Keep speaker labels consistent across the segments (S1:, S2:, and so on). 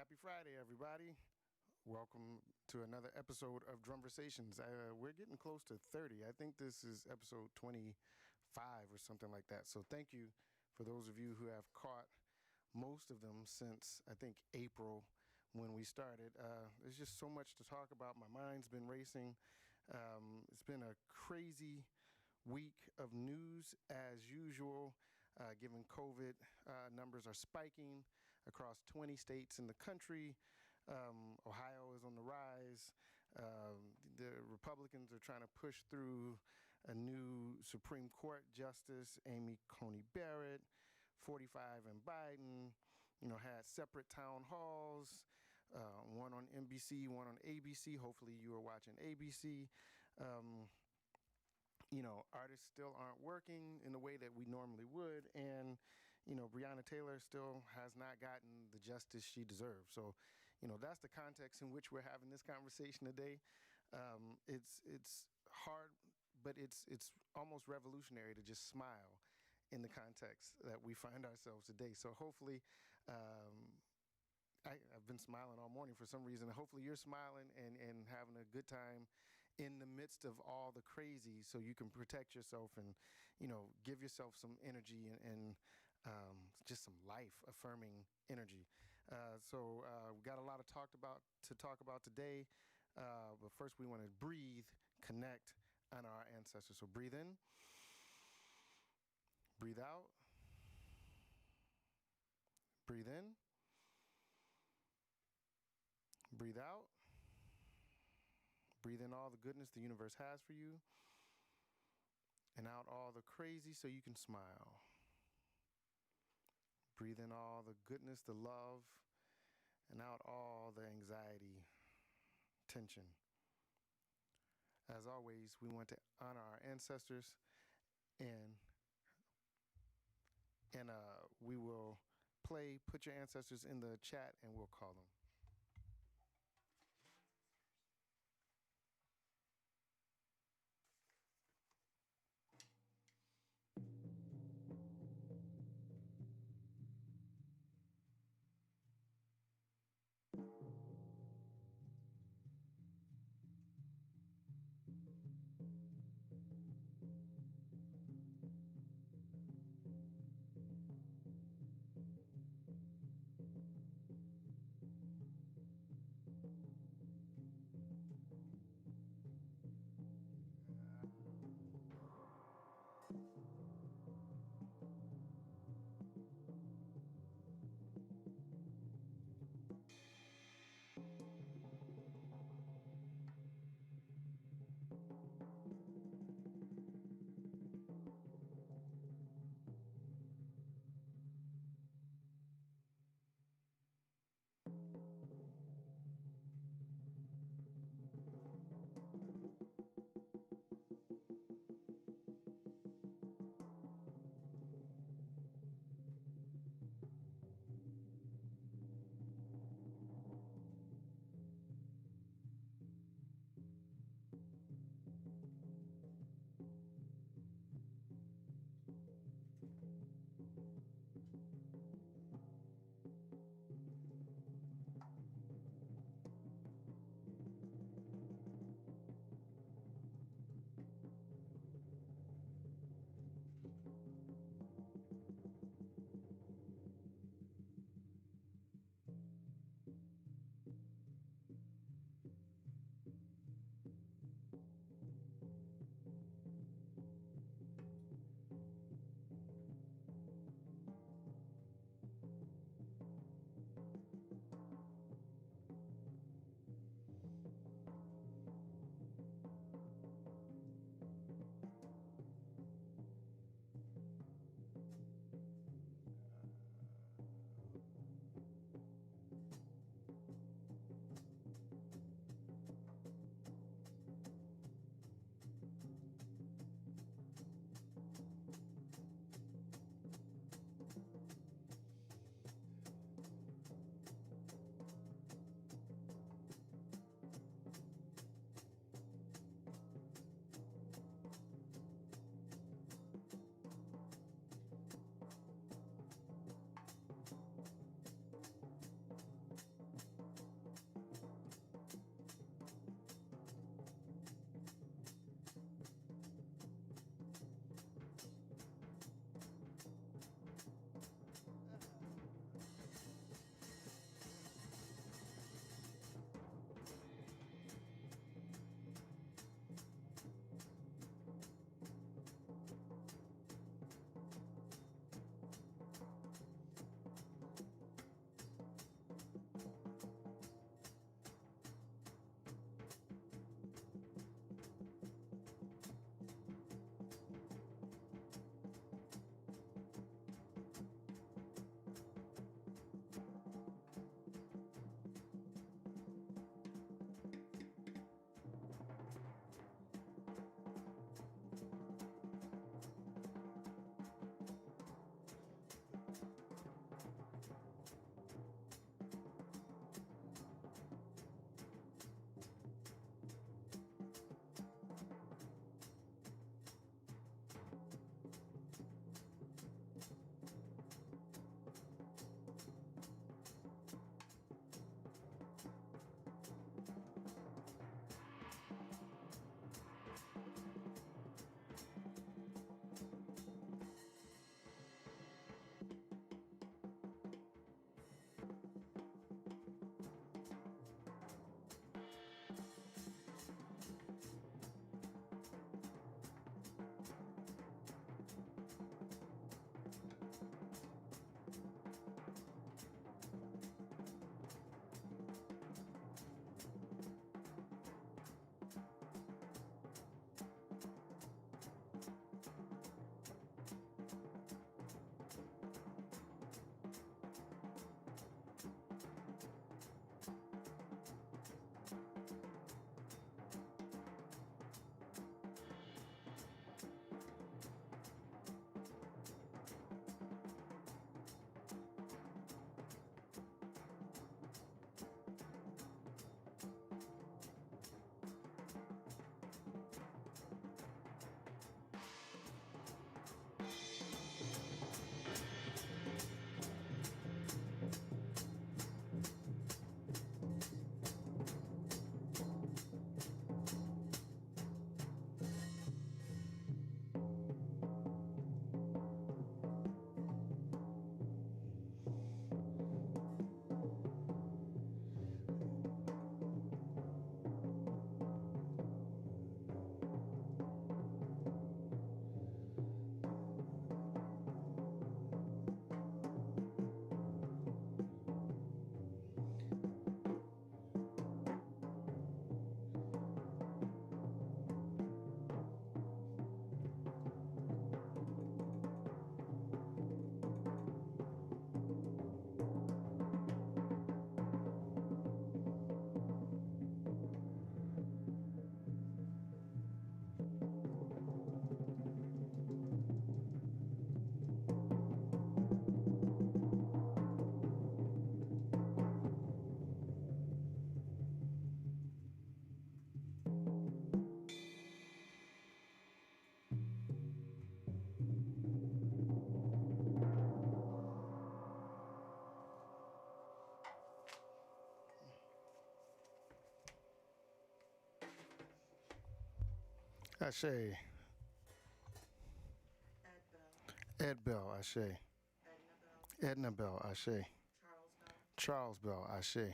S1: Happy Friday, everybody. Welcome to another episode of Drumversations. We're getting close to 30. I think this is episode 25 or something like that. So thank you for those of you who have caught most of them since, I think, April when we started. There's just so much to talk about. My mind's been racing. It's been a crazy week of news as usual, given COVID numbers are spiking across 20 states in the country. Ohio is on the rise. The Republicans are trying to push through a new Supreme Court Justice, Amy Coney Barrett. 45 and Biden, had separate town halls, one on NBC, one on ABC. Hopefully you are watching ABC. Artists still aren't working in the way that we normally would. And, Breonna Taylor still has not gotten the justice she deserves. So, that's the context in which we're having this conversation today. It's hard, but it's almost revolutionary to just smile in the context that we find ourselves today. So hopefully, I've been smiling all morning for some reason. Hopefully you're smiling and having a good time in the midst of all the crazy, so you can protect yourself and, give yourself some energy and just some life-affirming energy. So we got a lot to talk about today. But first we want to breathe, connect, honor our ancestors. So breathe in, breathe out, breathe in, breathe out. Breathe in all the goodness the universe has for you, and out all the crazy so you can smile. Breathe in all the goodness, the love, and out all the anxiety, tension. As always, we want to honor our ancestors, and we will put your ancestors in the chat, and we'll call them. Ashe. Ed Bell, Ashe. Edna Bell, Ashe. Charles Bell, Ashe.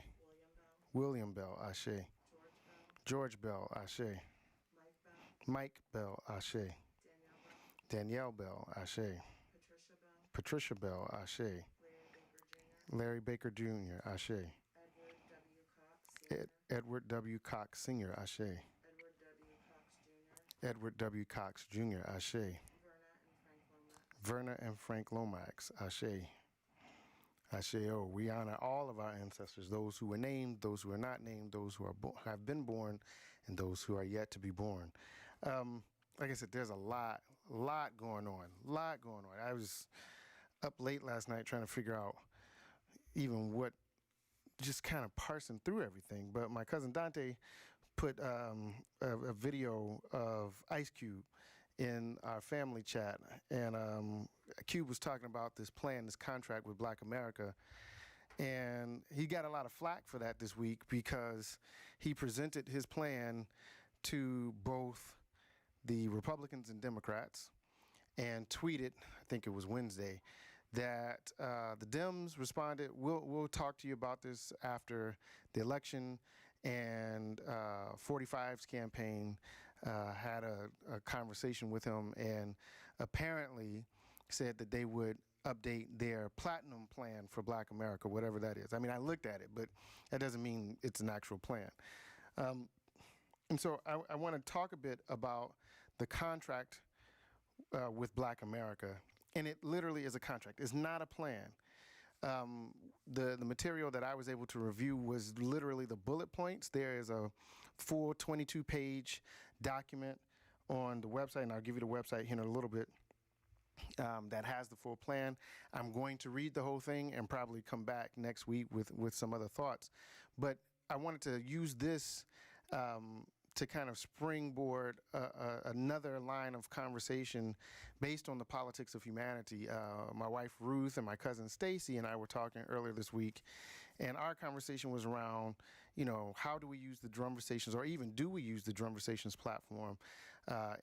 S1: William Bell, Ashe. George Bell, Ashe. Mike Bell, Ashe. Danielle Bell, Ashe. Patricia Bell, Ashe. Larry Baker Jr., Ashe. Edward W. Cox Sr., Ashe. Edward W. Cox Jr., Ashe. Verna and Frank Lomax, Ashe. Ashe, oh, we honor all of our ancestors, those who were named, those who are not named, those who have been born, and those who are yet to be born. Like I said, there's a lot going on, I was up late last night trying to figure out even what, just kind of parsing through everything. But my cousin Dante put a video of Ice Cube in our family chat, and Cube was talking about this plan, this contract with Black America, and he got a lot of flack for that this week because he presented his plan to both the Republicans and Democrats and tweeted, I think it was Wednesday, that the Dems responded, we'll talk to you about this after the election, and 45's campaign had a conversation with him and apparently said that they would update their platinum plan for Black America, whatever that is. I mean, I looked at it, but that doesn't mean it's an actual plan. And so I want to talk a bit about the contract with Black America. And it literally is a contract. It's not a plan. The material that I was able to review was literally the bullet points. There is a full 22-page document on the website, and I'll give you the website here in a little bit, that has the full plan. I'm going to read the whole thing and probably come back next week with some other thoughts. But I wanted to use this to kind of springboard another line of conversation based on the politics of humanity. My wife Ruth and my cousin Stacy and I were talking earlier this week, and our conversation was around, how do we use the Drumversations, or even do we use the Drumversations platform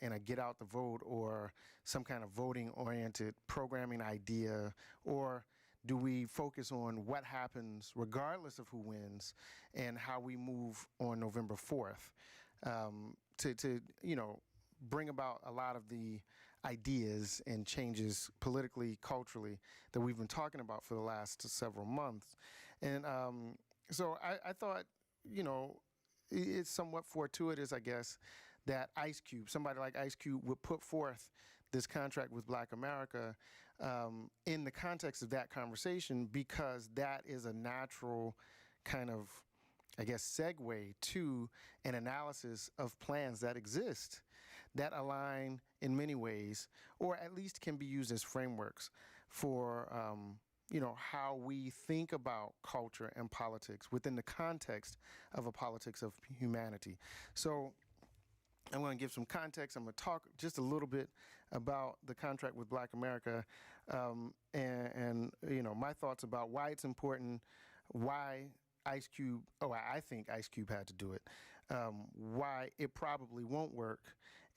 S1: in a get out the vote or some kind of voting-oriented programming idea, or do we focus on what happens regardless of who wins and how we move on November 4th? To bring about a lot of the ideas and changes politically, culturally, that we've been talking about for the last several months. And so I thought, it's somewhat fortuitous, I guess, that Ice Cube, somebody like Ice Cube, would put forth this contract with Black America in the context of that conversation, because that is a natural kind of, I guess, segue to an analysis of plans that exist that align in many ways, or at least can be used as frameworks for, how we think about culture and politics within the context of a politics of humanity. So I'm going to give some context. I'm going to talk just a little bit about the contract with Black America, and my thoughts about why it's important, why Ice Cube, I think Ice Cube had to do it, why it probably won't work,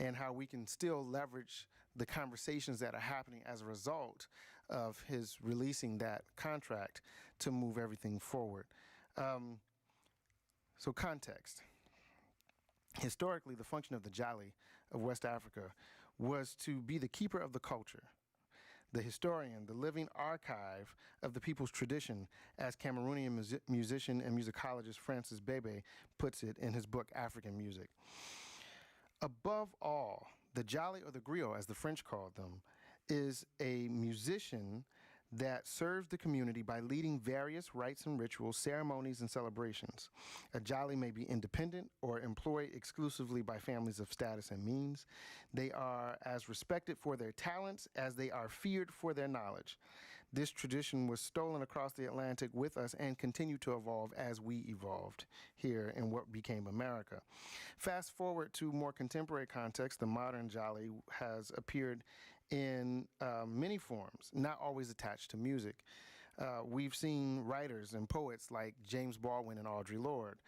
S1: and how we can still leverage the conversations that are happening as a result of his releasing that contract to move everything forward. So context. Historically, the function of the Jali of West Africa was to be the keeper of the culture, the historian, the living archive of the people's tradition, as Cameroonian musician and musicologist Francis Bebe puts it in his book, African Music. Above all, the Jali, or the griot, as the French called them, is a musician that serves the community by leading various rites and rituals, ceremonies, and celebrations. A Jali may be independent or employed exclusively by families of status and means. They are as respected for their talents as they are feared for their knowledge. This tradition was stolen across the Atlantic with us and continued to evolve as we evolved here in what became America. Fast forward to more contemporary context, the modern Jali has appeared in many forms, not always attached to music. We've seen writers and poets like James Baldwin and Audre Lorde,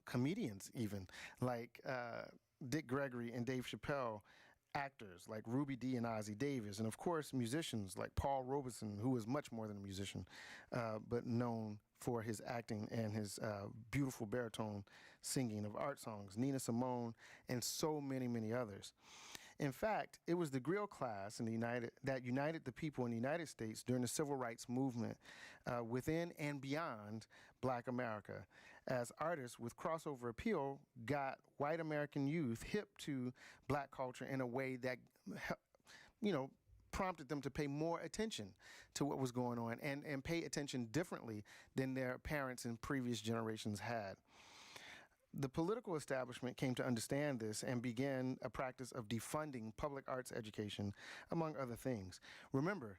S1: comedians even, like Dick Gregory and Dave Chappelle, actors like Ruby Dee and Ozzie Davis, and of course musicians like Paul Robeson, who was much more than a musician, but known for his acting and his beautiful baritone singing of art songs, Nina Simone, and so many, many others. In fact, it was the griot class that united the people in the United States during the civil rights movement within and beyond Black America, as artists with crossover appeal got white American youth hip to Black culture in a way that, you know, prompted them to pay more attention to what was going on and pay attention differently than their parents and previous generations had. The political establishment came to understand this and began a practice of defunding public arts education, among other things. Remember,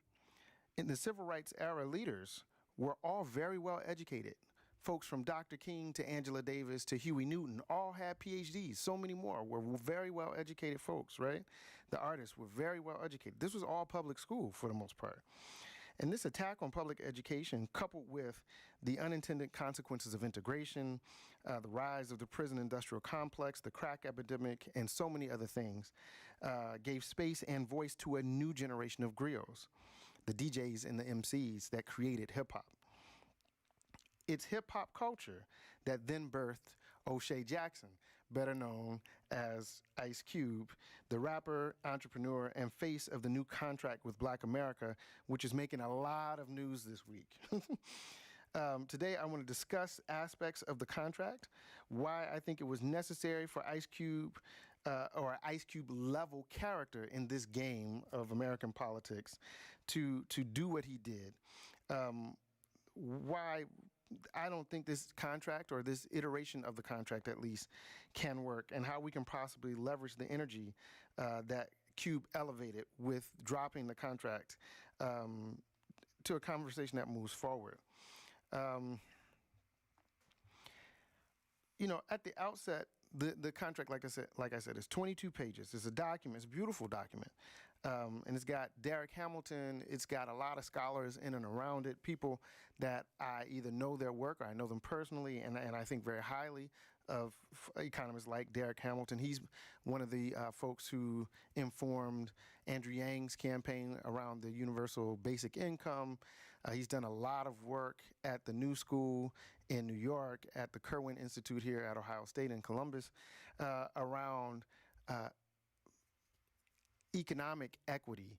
S1: in the civil rights era, leaders were all very well educated. Folks from Dr. King to Angela Davis to Huey Newton all had PhDs. So many more were very well educated folks, right? The artists were very well educated. This was all public school for the most part. And this attack on public education, coupled with the unintended consequences of integration, the rise of the prison industrial complex, the crack epidemic, and so many other things, gave space and voice to a new generation of griots, the DJs and the MCs that created hip hop. It's hip hop culture that then birthed O'Shea Jackson, better known as Ice Cube, the rapper, entrepreneur, and face of the new contract with Black America, which is making a lot of news this week. Today, I want to discuss aspects of the contract, why I think it was necessary for Ice Cube or Ice Cube level character in this game of American politics to do what he did. Why I don't think this contract, or this iteration of the contract at least, can work, and how we can possibly leverage the energy that Cube elevated with dropping the contract to a conversation that moves forward. At the outset, the contract, like I said, is 22 pages. It's a document. It's a beautiful document. And it's got Derek Hamilton. It's got a lot of scholars in and around it, people that I either know their work or I know them personally, and I think very highly of economists like Derek Hamilton. He's one of the folks who informed Andrew Yang's campaign around the universal basic income. He's done a lot of work at the New School in New York, at the Kirwan Institute here at Ohio State in Columbus, around economic equity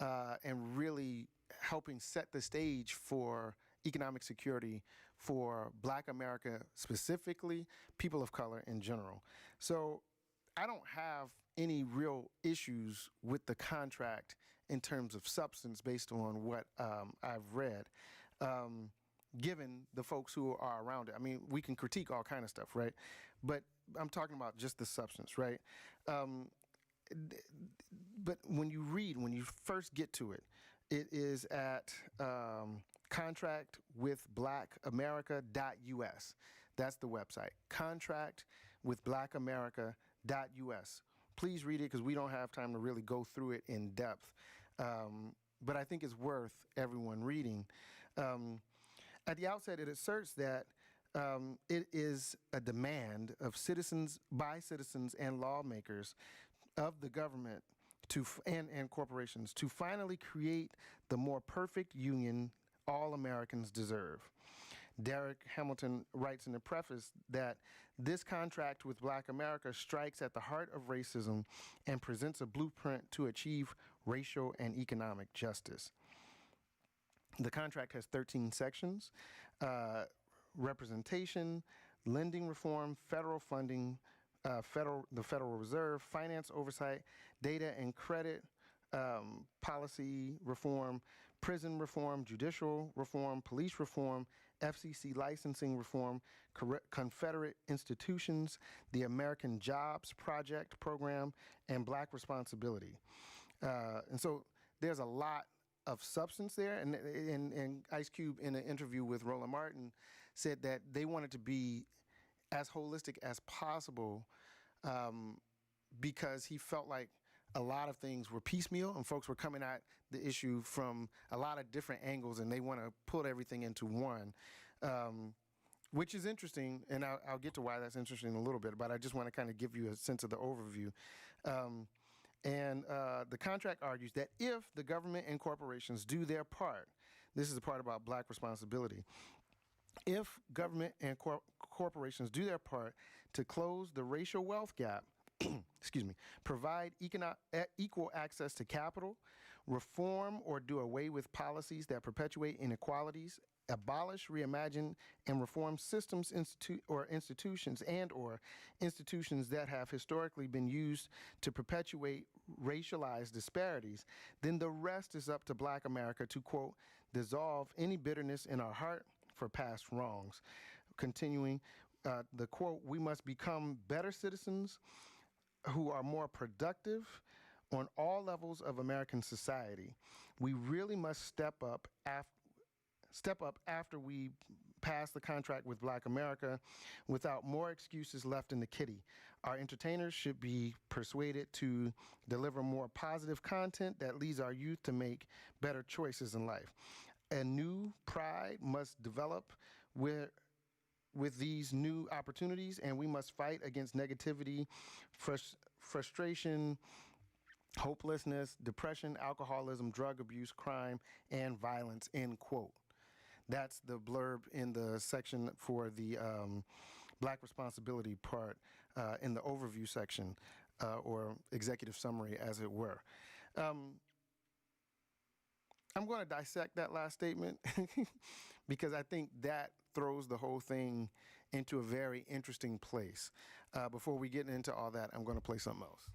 S1: and really helping set the stage for economic security for Black America specifically, people of color in general. So I don't have any real issues with the contract in terms of substance based on what I've read, given the folks who are around it. I mean, we can critique all kind of stuff, right? But I'm talking about just the substance, right? But when you first get to it, it is at contractwithblackamerica.us. That's the website, contractwithblackamerica.us. Please read it because we don't have time to really go through it in depth. But I think it's worth everyone reading. At the outset, it asserts that it is a demand of citizens, by citizens and lawmakers of the government and corporations to finally create the more perfect union all Americans deserve. Derek Hamilton writes in the preface that this contract with Black America strikes at the heart of racism and presents a blueprint to achieve racial and economic justice. The contract has 13 sections: representation, lending reform, federal funding, the Federal Reserve, finance oversight, data and credit policy reform, prison reform, judicial reform, police reform, FCC licensing reform, Confederate institutions, the American Jobs Project program, and Black responsibility. And so there's a lot of substance there. And Ice Cube, in an interview with Roland Martin, said that they wanted to be as holistic as possible because he felt like a lot of things were piecemeal and folks were coming at the issue from a lot of different angles, and they want to put everything into one. which is interesting, and I'll get to why that's interesting in a little bit, but I just want to kind of give you a sense of the overview. Um, the contract argues that if the government and corporations do their part, this is the part about black responsibility. If government and corporations do their part to close the racial wealth gap, excuse me, provide equal access to capital, reform or do away with policies that perpetuate inequalities, abolish, reimagine, and reform systems institutions that have historically been used to perpetuate racialized disparities, then the rest is up to Black America to, quote, dissolve any bitterness in our heart for past wrongs. Continuing, the quote, we must become better citizens who are more productive on all levels of American society. We really must step up after we pass the contract with Black America without more excuses left in the kitty. Our entertainers should be persuaded to deliver more positive content that leads our youth to make better choices in life. A new pride must develop with these new opportunities, and we must fight against negativity, frustration, hopelessness, depression, alcoholism, drug abuse, crime, and violence, end quote. That's the blurb in the section for the Black responsibility part in the overview section, or executive summary, as it were. I'm going to dissect that last statement because I think that throws the whole thing into a very interesting place. Before we get into all that, I'm going to play something else.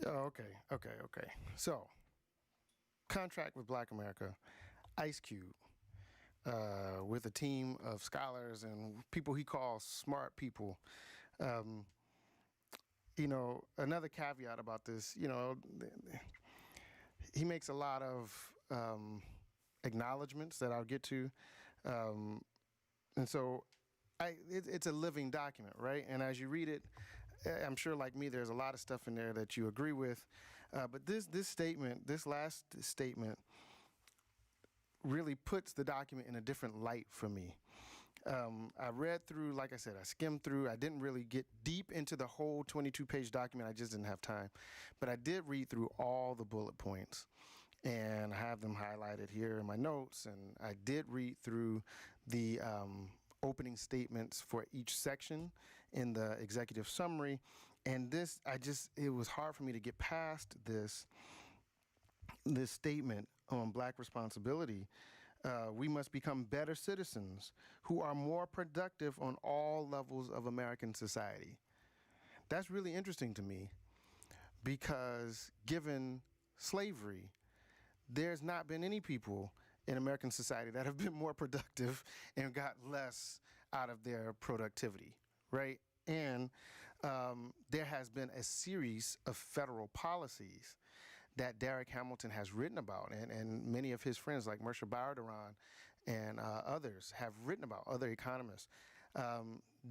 S1: Oh, okay. So, Contract with Black America, Ice Cube, with a team of scholars and people he calls smart people. Um, another caveat about this, he makes a lot of acknowledgments that I'll get to. Um, and so it's a living document, right? And as you read it, I'm sure, like me, there's a lot of stuff in there that you agree with. But this statement, this last statement, really puts the document in a different light for me. I read through, like I said, I skimmed through. I didn't really get deep into the whole 22-page document. I just didn't have time. But I did read through all the bullet points, and I have them highlighted here in my notes. And I did read through the opening statements for each section in the executive summary. And it was hard for me to get past this statement on Black responsibility. We must become better citizens who are more productive on all levels of American society. That's really interesting to me because given slavery, there's not been any people in American society that have been more productive and got less out of their productivity, right? And there has been a series of federal policies that Derek Hamilton has written about, and many of his friends like Mersha Bardaran and others have written about, other economists,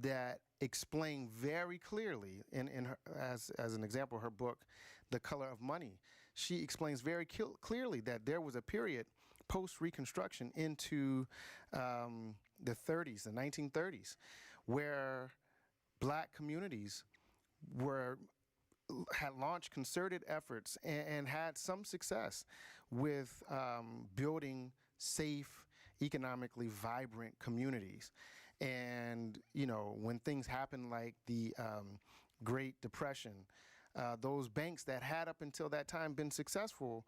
S1: that explain very clearly, in her, as an example, her book, The Color of Money, she explains very clearly that there was a period post-Reconstruction into the 30s, the 1930s, where Black communities had launched concerted efforts and had some success with building safe, economically vibrant communities. And, when things happen like the Great Depression, those banks that had up until that time been successful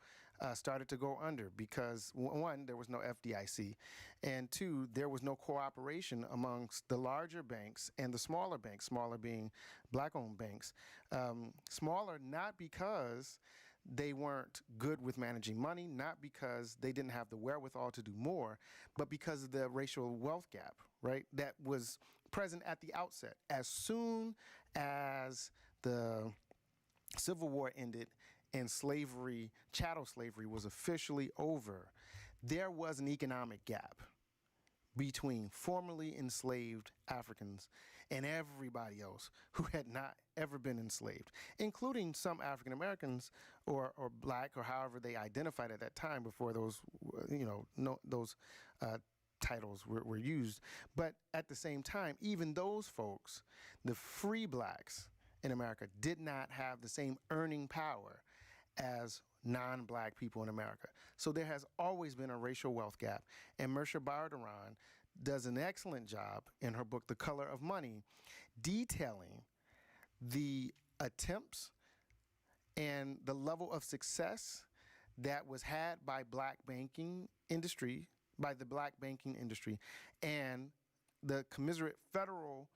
S1: started to go under because, one, there was no FDIC, and two, there was no cooperation amongst the larger banks and the smaller banks, smaller being Black-owned banks. Smaller not because they weren't good with managing money, not because they didn't have the wherewithal to do more, but because of the racial wealth gap, right, that was present at the outset. As soon as the Civil War ended and slavery, chattel slavery, was officially over, there was an economic gap between formerly enslaved Africans and everybody else who had not ever been enslaved, including some African Americans or Black, or however they identified at that time before those, those titles were used. But at the same time, even those folks, the free Blacks in America, did not have the same earning power as non-Black people in America. So there has always been a racial wealth gap. And Mersha Bardaran does an excellent job in her book, The Color of Money, detailing the attempts and the level of success that was had by the Black banking industry, and the commiserate federal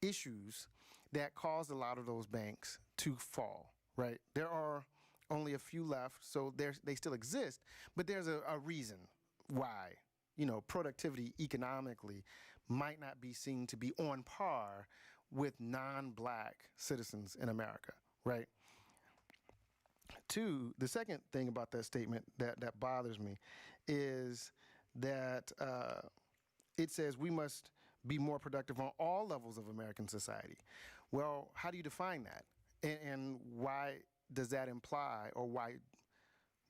S1: issues that caused a lot of those banks to fall, right? There are only a few left, so they still exist, but there's a reason why, productivity economically might not be seen to be on par with non-Black citizens in America, right? Two, the second thing about that statement that bothers me is that it says we must be more productive on all levels of American society. Well, how do you define that? And why does that imply, or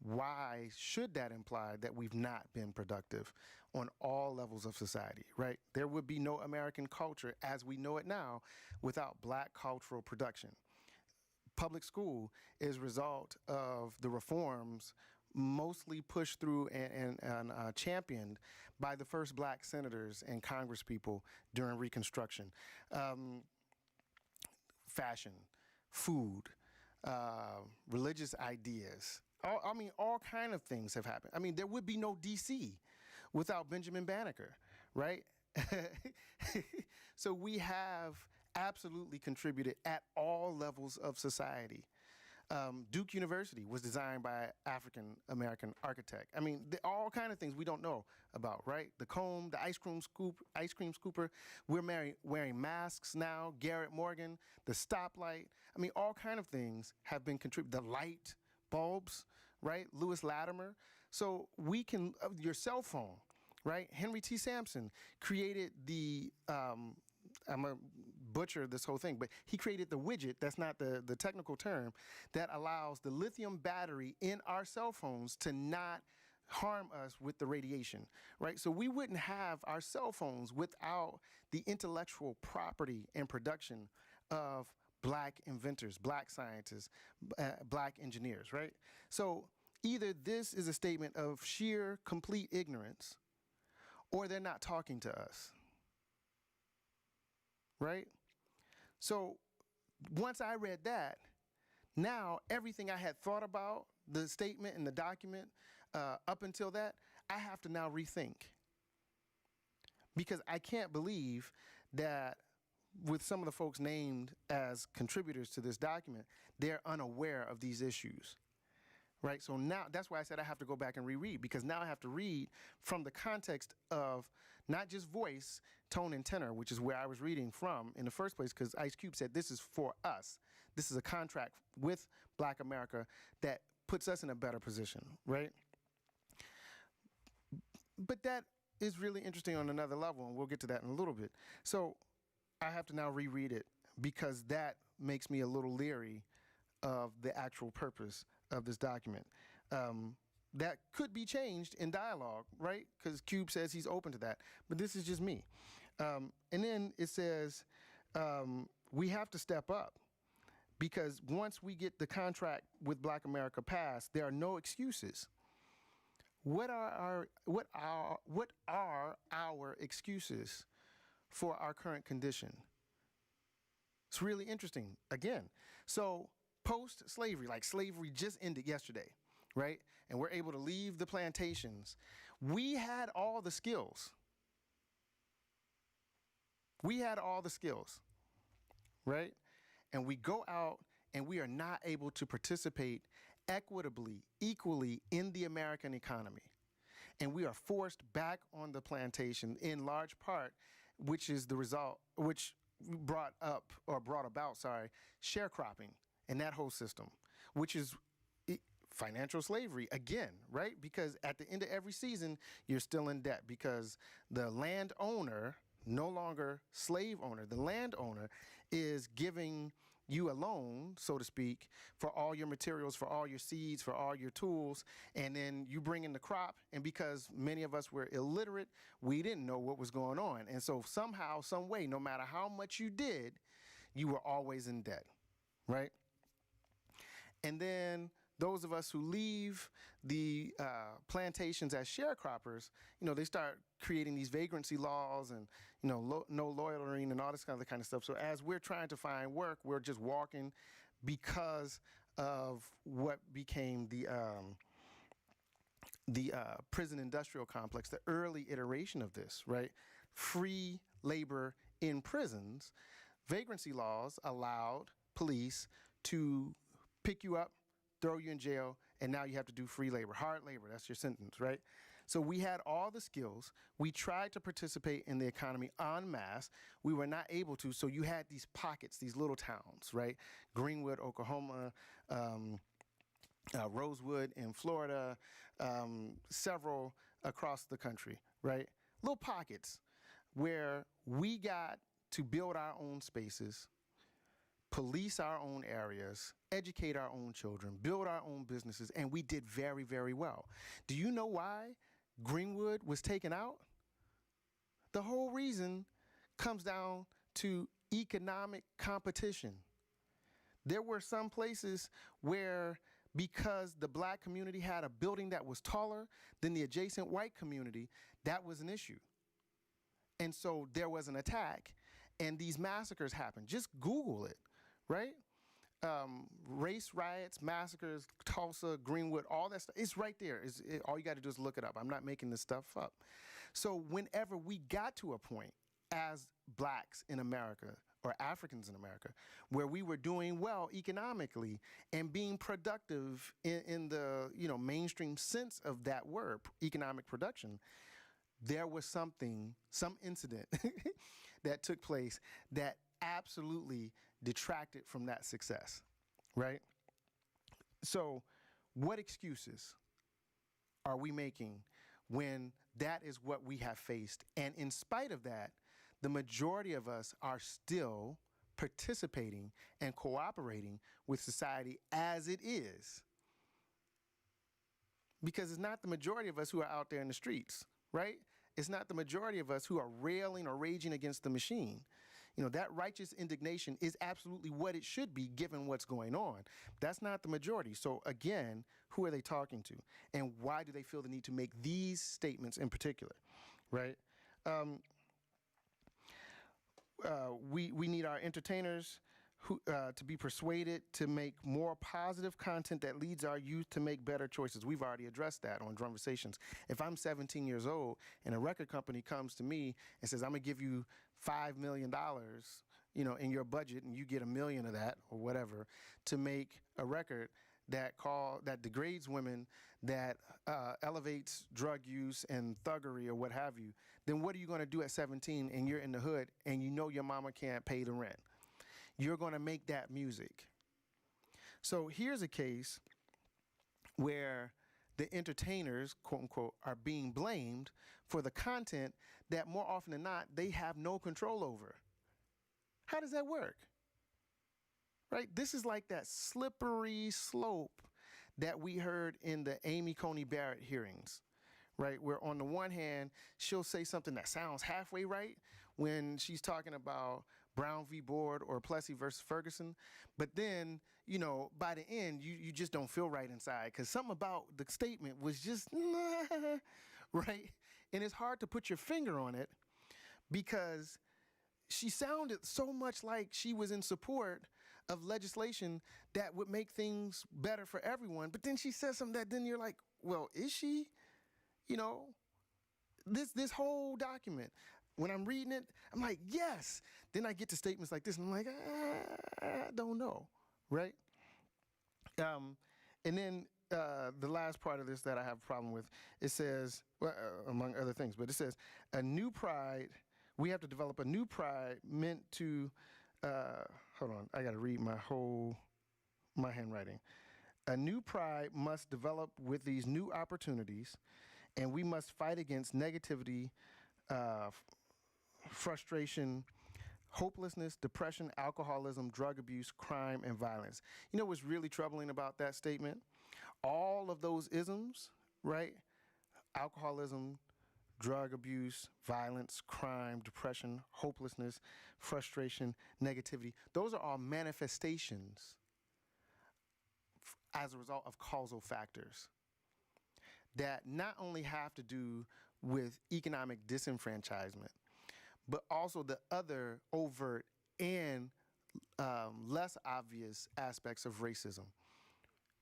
S1: why should that imply that we've not been productive on all levels of society, right? There would be no American culture as we know it now without Black cultural production. Public school is a result of the reforms mostly pushed through and championed by the first Black senators and congresspeople during Reconstruction. Fashion, food, religious ideas, all kind of things have happened. There would be no D.C. without Benjamin Banneker, right? So we have absolutely contributed at all levels of society Duke University was designed by African American architect. I mean, all kind of things we don't know about, right? The comb, the ice cream scooper. We're wearing masks now. Garrett Morgan, the stoplight. I mean, all kind of things have been contributed. The light bulbs, right? Lewis Latimer. So we can, your cell phone, right? Henry T. Sampson created the, I'm a butcher this whole thing, but he created the widget, that's not the technical term, that allows the lithium battery in our cell phones to not harm us with the radiation, right? So we wouldn't have our cell phones without the intellectual property and production of black inventors, black scientists, black engineers, right? So either this is a statement of sheer, complete ignorance, or they're not talking to us, right? So once I read that, now everything I had thought about, the statement and the document, up until that, I have to now rethink. Because I can't believe that with some of the folks named as contributors to this document, they're unaware of these issues. Right? So now, that's why I said I have to go back and reread, because now I have to read from the context of not just voice, tone, and tenor, which is where I was reading from in the first place, because Ice Cube said this is for us. This is a contract with Black America that puts us in a better position, right? But that is really interesting on another level, and we'll get to that in a little bit. So I have to now reread it, because that makes me a little leery of the actual purpose of this document. That could be changed in dialogue, right? Because Cube says he's open to that. But this is just me. And then it says we have to step up, because once we get the contract with Black America passed, there are no excuses. What are our excuses for our current condition? It's really interesting. Again, so post-slavery, like slavery just ended yesterday, right? And we're able to leave the plantations. We had all the skills. We had all the skills, right? And we go out and we are not able to participate equitably, equally in the American economy. And we are forced back on the plantation in large part, which is the result, which brought about sharecropping and that whole system, which is financial slavery again, right? Because at the end of every season, you're still in debt, because the landowner, no longer slave owner, the landowner is giving you a loan, so to speak, for all your materials, for all your seeds, for all your tools, and then you bring in the crop, and because many of us were illiterate, we didn't know what was going on. And so somehow, some way, no matter how much you did, you were always in debt, right? And then those of us who leave the plantations as sharecroppers, they start creating these vagrancy laws and, no loitering and all this kind of stuff. So as we're trying to find work, we're just walking because of what became the prison industrial complex, the early iteration of this, right? Free labor in prisons. Vagrancy laws allowed police to pick you up, throw you in jail, and now you have to do free labor, hard labor. That's your sentence, right? So we had all the skills. We tried to participate in the economy en masse. We were not able to, so you had these pockets, these little towns, right? Greenwood, Oklahoma, Rosewood in Florida, several across the country, right? Little pockets where we got to build our own spaces, police our own areas, educate our own children, build our own businesses, and we did very, very well. Do you know why Greenwood was taken out? The whole reason comes down to economic competition. There were some places where, because the Black community had a building that was taller than the adjacent white community, that was an issue. And so there was an attack, and these massacres happened. Just Google it, right? Race riots, massacres, Tulsa, Greenwood, all that stuff. It's right there. All you got to do is look it up. I'm not making this stuff up. So whenever we got to a point as Blacks in America, or Africans in America, where we were doing well economically and being productive in the mainstream sense of that word, economic production, there was some incident that took place that absolutely detracted from that success, right? So, what excuses are we making when that is what we have faced? And in spite of that, the majority of us are still participating and cooperating with society as it is. Because it's not the majority of us who are out there in the streets, right? It's not the majority of us who are railing or raging against the machine. That righteous indignation is absolutely what it should be given what's going on. That's not the majority. So again, who are they talking to? And why do they feel the need to make these statements in particular, right? We need our entertainers to be persuaded to make more positive content that leads our youth to make better choices. We've already addressed that on Drumversations. If I'm 17 years old and a record company comes to me and says, I'm going to give you $5 million, in your budget, and you get $1 million of that or whatever to make a record that degrades women, that elevates drug use and thuggery or what have you, then what are you going to do at 17 and you're in the hood and your mama can't pay the rent? You're going to make that music. So here's a case where the entertainers, quote unquote, are being blamed for the content that more often than not, they have no control over. How does that work? Right? This is like that slippery slope that we heard in the Amy Coney Barrett hearings, right? Where on the one hand, she'll say something that sounds halfway right when she's talking about Brown v. Board or Plessy versus Ferguson. But then, by the end, you just don't feel right inside because something about the statement was just, right? And it's hard to put your finger on it because she sounded so much like she was in support of legislation that would make things better for everyone. But then she says something that then you're like, well, is she? This whole document, when I'm reading it, I'm like, yes. Then I get to statements like this, and I'm like, I don't know, right? And then the last part of this that I have a problem with, it says, well, among other things, but it says, we have to develop a new pride meant to, hold on, I got to read my handwriting. A new pride must develop with these new opportunities, and we must fight against negativity, frustration, hopelessness, depression, alcoholism, drug abuse, crime, and violence. What's really troubling about that statement? All of those isms, right? Alcoholism, drug abuse, violence, crime, depression, hopelessness, frustration, negativity. Those are all manifestations as a result of causal factors that not only have to do with economic disenfranchisement, but also the other overt and less obvious aspects of racism.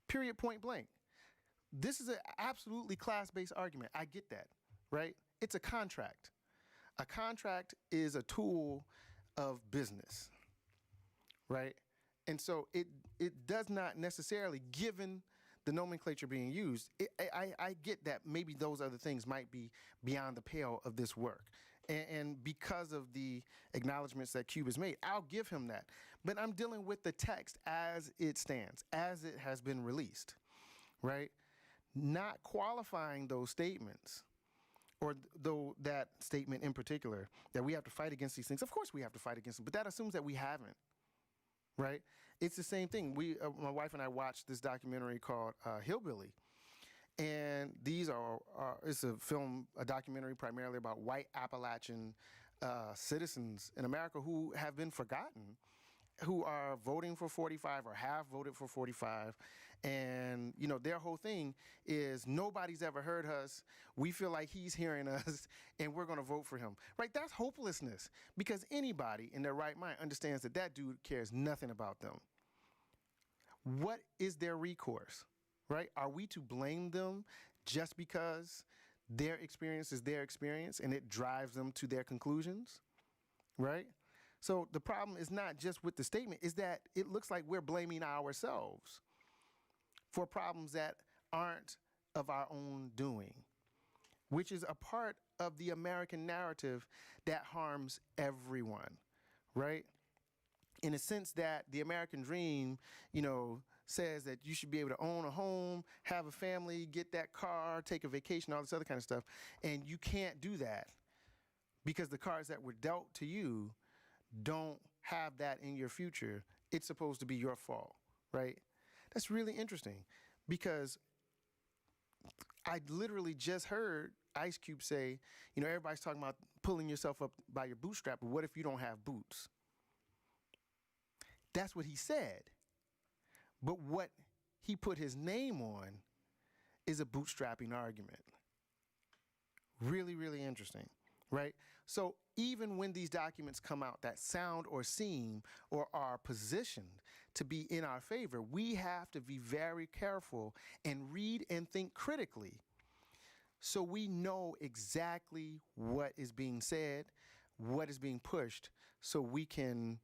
S1: Period, point blank. This is an absolutely class-based argument. I get that, right? It's a contract. A contract is a tool of business, right? And so it does not necessarily, given the nomenclature being used, I get that maybe those other things might be beyond the pale of this work. And because of the acknowledgments that Cube has made, I'll give him that. But I'm dealing with the text as it stands, as it has been released, right? Not qualifying those statements, or though that statement in particular, that we have to fight against these things. Of course we have to fight against them, but that assumes that we haven't, right? It's the same thing. My wife and I watched this documentary called Hillbilly. And it's a documentary primarily about white Appalachian citizens in America who have been forgotten, who are voting for 45 or have voted for 45. And, their whole thing is nobody's ever heard us. We feel like he's hearing us and we're going to vote for him, right? That's hopelessness because anybody in their right mind understands that dude cares nothing about them. What is their recourse? Right? Are we to blame them just because their experience is their experience and it drives them to their conclusions? Right? So the problem is not just with the statement, is that it looks like we're blaming ourselves for problems that aren't of our own doing, which is a part of the American narrative that harms everyone, right? In a sense that the American dream, says that you should be able to own a home, have a family, get that car, take a vacation, all this other kind of stuff. And you can't do that because the cards that were dealt to you don't have that in your future. It's supposed to be your fault, right? That's really interesting because I literally just heard Ice Cube say, everybody's talking about pulling yourself up by your bootstrap, but what if you don't have boots? That's what he said. But what he put his name on is a bootstrapping argument. Really, really interesting, right? So even when these documents come out that sound or seem or are positioned to be in our favor, we have to be very careful and read and think critically so we know exactly what is being said, what is being pushed, so we can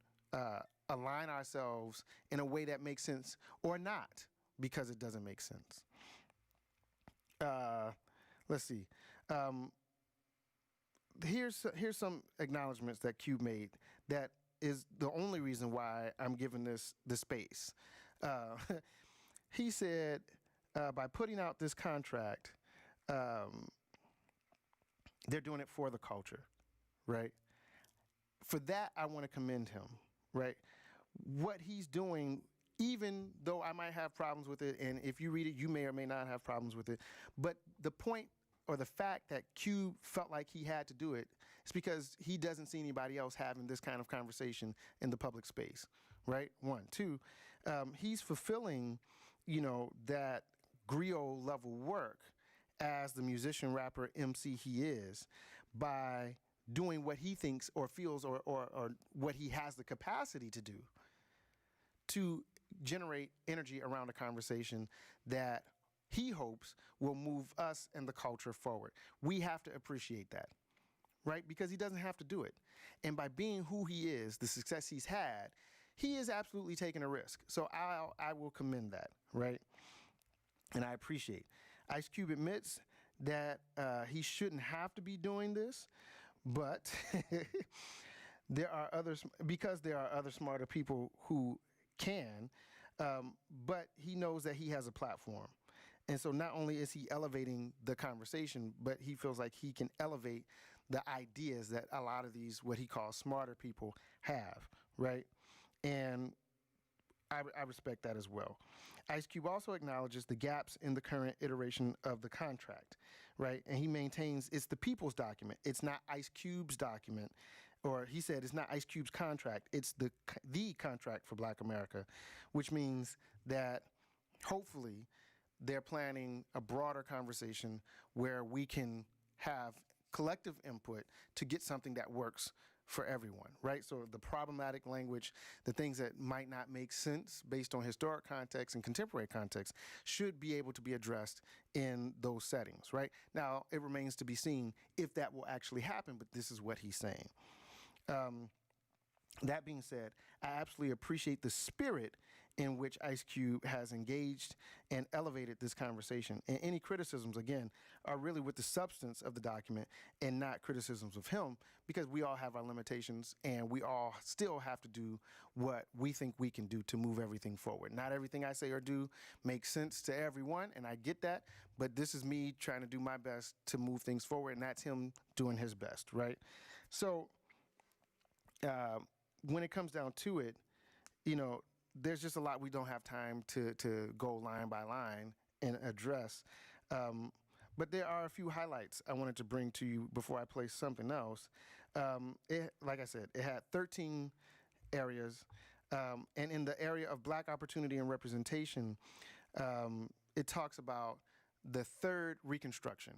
S1: align ourselves in a way that makes sense or not because it doesn't make sense. Let's see. Here's some acknowledgments that Cube made that is the only reason why I'm giving this the space. He said, by putting out this contract, they're doing it for the culture, right? For that, I want to commend him, right? What he's doing, even though I might have problems with it, and if you read it, you may or may not have problems with it, but the point or the fact that Cube felt like he had to do it is because he doesn't see anybody else having this kind of conversation in the public space, right? One. Two, he's fulfilling, that griot level work as the musician, rapper, MC he is by doing what he thinks or feels or what he has the capacity to do to generate energy around a conversation that he hopes will move us and the culture forward. We have to appreciate that, right? Because he doesn't have to do it. And by being who he is, the success he's had, he is absolutely taking a risk. So I will commend that, right? And I appreciate. Ice Cube admits that he shouldn't have to be doing this, but there are others, because there are other smarter people who can, but he knows that he has a platform. And so not only is he elevating the conversation, but he feels like he can elevate the ideas that a lot of these, what he calls smarter people, have, right? And I respect that as well. Ice Cube also acknowledges the gaps in the current iteration of the contract, right? And he maintains it's the people's document. It's not Ice Cube's document. Or he said it's not Ice Cube's contract. It's the contract for Black America, which means that hopefully they're planning a broader conversation where we can have collective input to get something that works for everyone, right? So the problematic language, the things that might not make sense based on historic context and contemporary context should be able to be addressed in those settings, right? Now, it remains to be seen if that will actually happen, but this is what he's saying. That being said, I absolutely appreciate the spirit in which Ice Cube has engaged and elevated this conversation. And any criticisms, again, are really with the substance of the document and not criticisms of him, because we all have our limitations and we all still have to do what we think we can do to move everything forward. Not everything I say or do makes sense to everyone, and I get that, but this is me trying to do my best to move things forward, and that's him doing his best, right? So when it comes down to it, there's just a lot we don't have time to go line by line and address. But there are a few highlights I wanted to bring to you before I play something else. Like I said, it had 13 areas. And in the area of Black opportunity and representation, it talks about the third Reconstruction,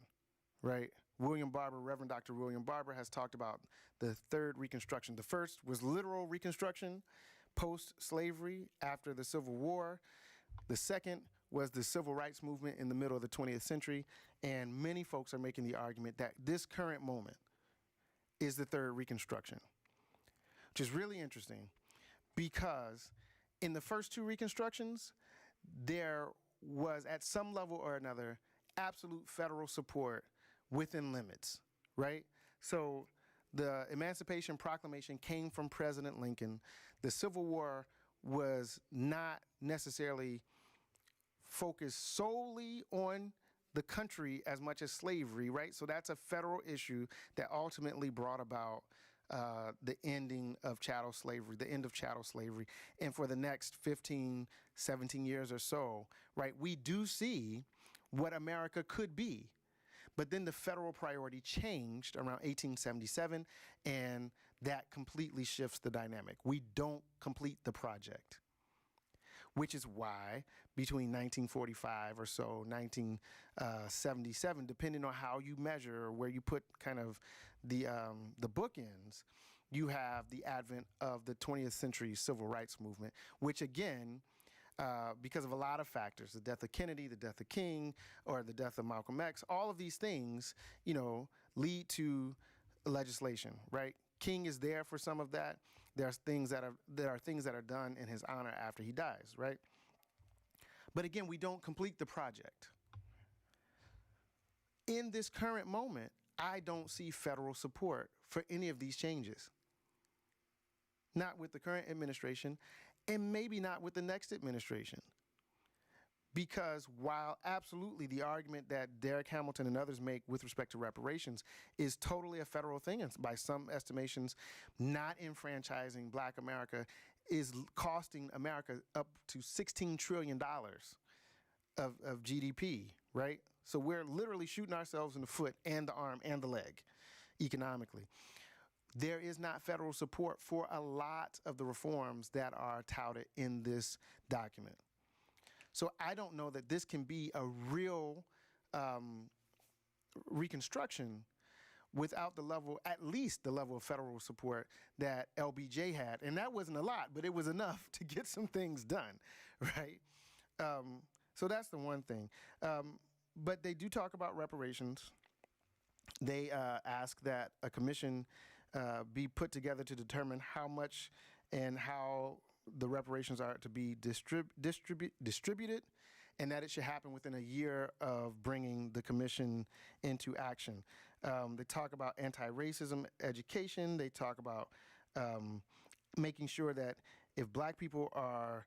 S1: right? Reverend Dr. William Barber has talked about the third Reconstruction. The first was literal Reconstruction, post-slavery, after the Civil War. The second was the Civil Rights Movement in the middle of the 20th century. And many folks are making the argument that this current moment is the third Reconstruction. which is really interesting because in the first two Reconstructions, there was at some level or another absolute federal support within limits, right? So the Emancipation Proclamation came from President Lincoln. The Civil War was not necessarily focused solely on the country as much as slavery, right? So that's a federal issue that ultimately brought about the ending of chattel slavery, the end of chattel slavery. And for the next 15, 17 years or so, right, we do see what America could be. But then the federal priority changed around 1877, and that completely shifts the dynamic. We don't complete the project, which is why between 1945 or so, 1977, depending on how you measure or where you put kind of the bookends, you have the advent of the 20th century civil rights movement, which again, because of a lot of factors, the death of Kennedy, the death of King, or the death of Malcolm X, all of these things, you know, lead to legislation, right? King is there for some of that. There are things that are done in his honor after he dies, right? But again, we don't complete the project. In this current moment, I don't see federal support for any of these changes. Not with the current administration, and maybe not with the next administration. Because while absolutely the argument that Derek Hamilton and others make with respect to reparations is totally a federal thing, and by some estimations, not enfranchising Black America is costing America up to $16 trillion of GDP, right? So we're literally shooting ourselves in the foot and the arm and the leg economically. There is not federal support for a lot of the reforms that are touted in this document. So I don't know that this can be a real reconstruction without the level, at least the level of federal support that LBJ had. And that wasn't a lot, but it was enough to get some things done, right? So that's the one thing. But they do talk about reparations. They ask that a commission be put together to determine how much and how the reparations are to be distributed, and that it should happen within a year of bringing the commission into action. They talk about anti-racism education. They talk about making sure that if Black people are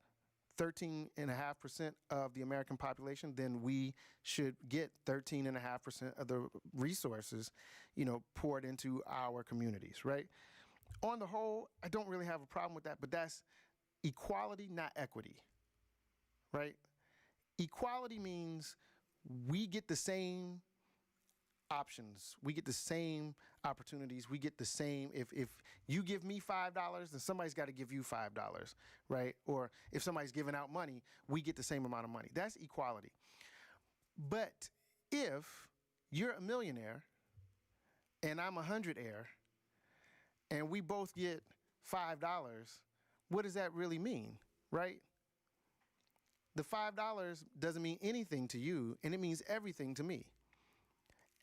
S1: 13.5% of the American population, then we should get 13.5% of the resources, you know, poured into our communities, right? On the whole, I don't really have a problem with that, but that's equality, not equity, right? Equality means we get the same options. We get the same opportunities. We get the same, if you give me $5, then somebody's got to give you $5, right? Or if somebody's giving out money, we get the same amount of money. That's equality. But if you're a millionaire and I'm a hundredaire and we both get $5, what does that really mean, right? The $5 doesn't mean anything to you, and it means everything to me.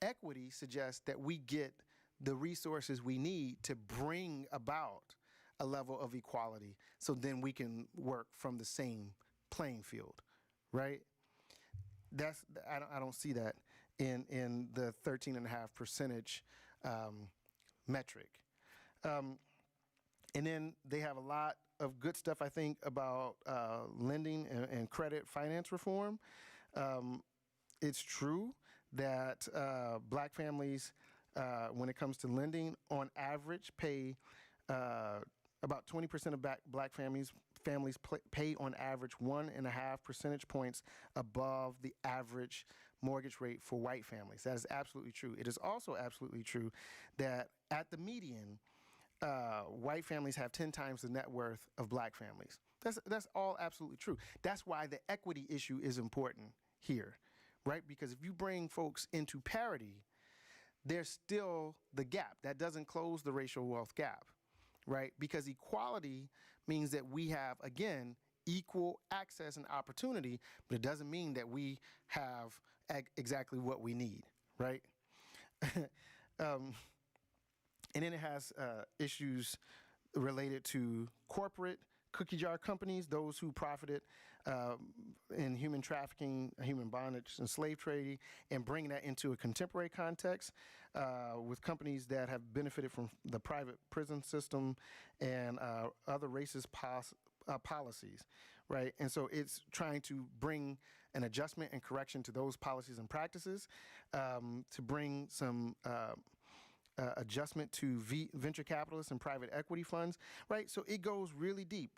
S1: Equity suggests that we get the resources we need to bring about a level of equality, so then we can work from the same playing field, right? I don't see that in the 13.5% metric. And then they have a lot of good stuff, I think, about lending and credit finance reform. It's true that Black families, when it comes to lending, on average pay about 20% of Black families pay on average 1.5 percentage points above the average mortgage rate for white families. That is absolutely true. It is also absolutely true that at the median, white families have 10 times the net worth of Black families. That's all absolutely true. That's why the equity issue is important here, right? Because if you bring folks into parity, there's still the gap. That doesn't close the racial wealth gap, right? Because equality means that we have, again, equal access and opportunity, but it doesn't mean that we have exactly what we need, right? And then it has issues related to corporate cookie jar companies, those who profited in human trafficking, human bondage, and slave trading, and bringing that into a contemporary context with companies that have benefited from the private prison system and other racist policies, right? And so it's trying to bring an adjustment and correction to those policies and practices, to bring some adjustment to venture capitalists and private equity funds, right? So it goes really deep.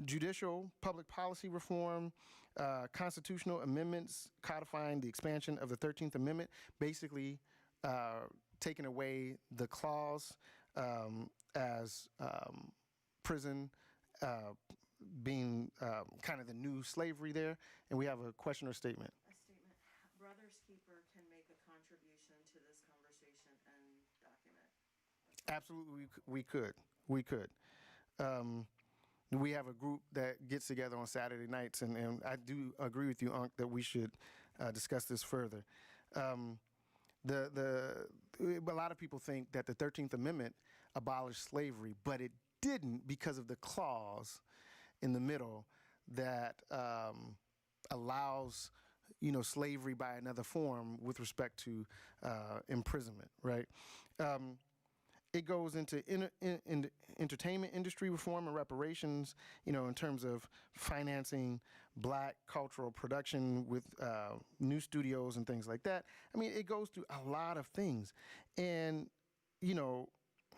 S1: Judicial, public policy reform, constitutional amendments codifying the expansion of the 13th Amendment, basically taking away the clause as prison being kind of the new slavery there. And we have a question or statement.
S2: A statement. Brothers Keeper can make a contribution to this conversation and document.
S1: Absolutely, we could. We could. We have a group that gets together on Saturday nights, and I do agree with you, Unc, that we should discuss this further. A lot of people think that the 13th Amendment abolished slavery, but it didn't because of the clause in the middle that allows, slavery by another form with respect to imprisonment, right? It goes into entertainment industry reform and reparations, in terms of financing black cultural production with new studios and things like that. I mean, it goes through a lot of things. And,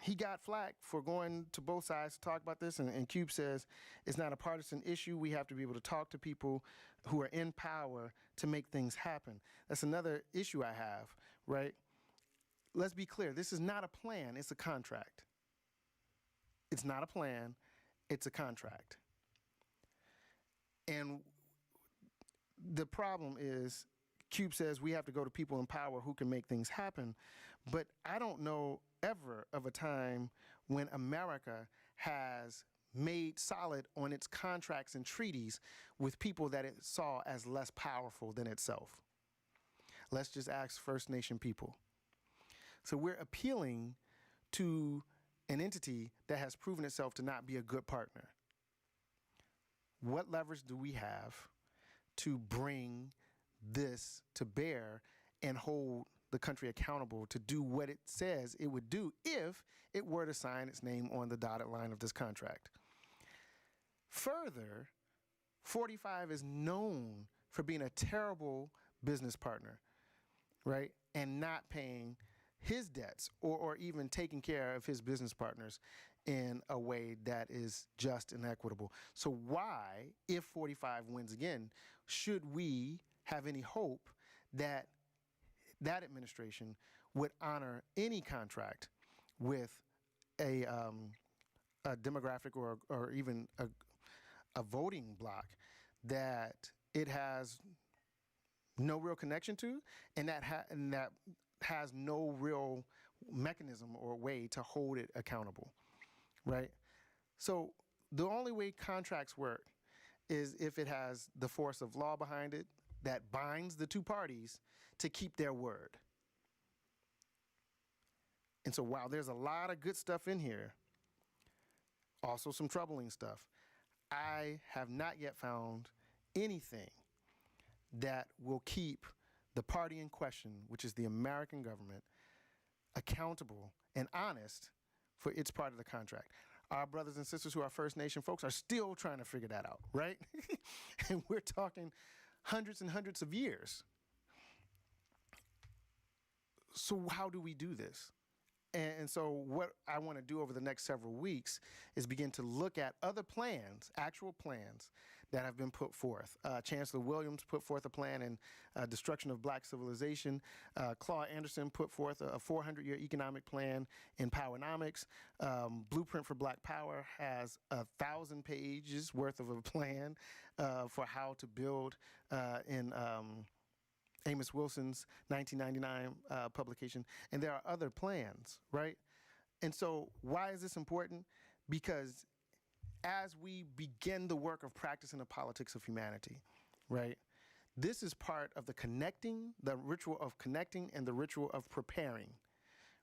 S1: he got flack for going to both sides to talk about this. And Cube says it's not a partisan issue. We have to be able to talk to people who are in power to make things happen. That's another issue I have, right? Let's be clear. This is not a plan. It's a contract. It's not a plan. It's a contract. And the problem is, Cube says we have to go to people in power who can make things happen. But I don't know ever of a time when America has made solid on its contracts and treaties with people that it saw as less powerful than itself. Let's just ask First Nation people. So we're appealing to an entity that has proven itself to not be a good partner. What leverage do we have to bring this to bear and hold the country accountable to do what it says it would do if it were to sign its name on the dotted line of this contract? Further, 45 is known for being a terrible business partner, right? And not paying his debts or even taking care of his business partners in a way that is just and equitable. So why, if 45 wins again, should we have any hope that that administration would honor any contract with a demographic or even a voting bloc that it has no real connection to, and that has no real mechanism or way to hold it accountable, right? So the only way contracts work is if it has the force of law behind it that binds the two parties to keep their word. And so while there's a lot of good stuff in here, also some troubling stuff, I have not yet found anything that will keep the party in question, which is the American government, accountable and honest for its part of the contract. Our brothers and sisters who are First Nation folks are still trying to figure that out, right? And we're talking hundreds and hundreds of years. So how do we do this? And so what I want to do over the next several weeks is begin to look at other plans, actual plans, that have been put forth. Chancellor Williams put forth a plan in Destruction of Black Civilization. Claude Anderson put forth a 400-year economic plan in Powernomics. Blueprint for Black Power has 1,000 pages worth of a plan for how to build in Amos Wilson's 1999 publication. And there are other plans, right? And so why is this important? Because as we begin the work of practicing the politics of humanity, right, this is part of the ritual of connecting and the ritual of preparing,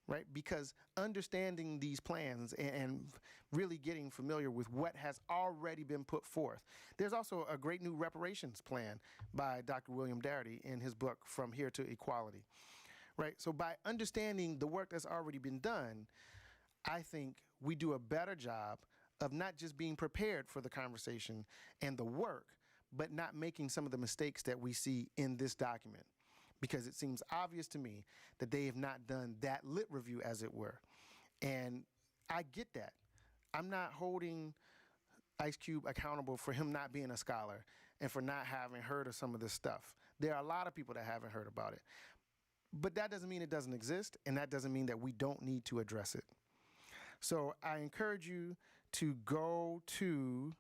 S1: right? Because understanding these plans and really getting familiar with what has already been put forth. There's also a great new reparations plan by Dr. William Darity in his book, From Here to Equality, right? So by understanding the work that's already been done, I think we do a better job of not just being prepared for the conversation and the work, but not making some of the mistakes that we see in this document. Because it seems obvious to me that they have not done that lit review, as it were. And I get that. I'm not holding Ice Cube accountable for him not being a scholar and for not having heard of some of this stuff. There are a lot of people that haven't heard about it. But that doesn't mean it doesn't exist, and that doesn't mean that we don't need to address it. So I encourage you to go to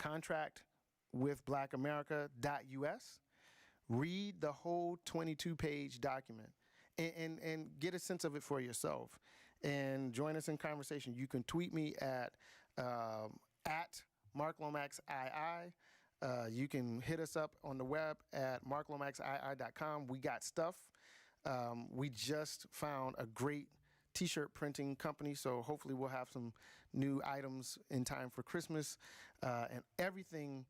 S1: contractwithblackamerica.us, read the whole 22-page document, and get a sense of it for yourself, and join us in conversation. You can tweet me at Mark Lomax II. You can hit us up on the web at marklomaxii.com. We got stuff. We just found a great T-shirt printing company, so hopefully we'll have some new items in time for Christmas, and everything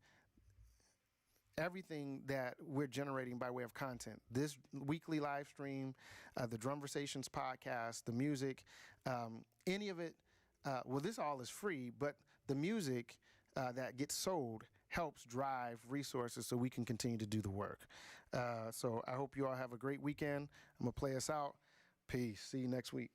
S1: that we're generating by way of content. This weekly live stream, the Drumversations podcast, the music, any of it, well, this all is free, but the music that gets sold helps drive resources so we can continue to do the work. So I hope you all have a great weekend. I'm going to play us out. Peace. See you next week.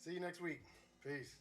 S1: See you next week. Peace.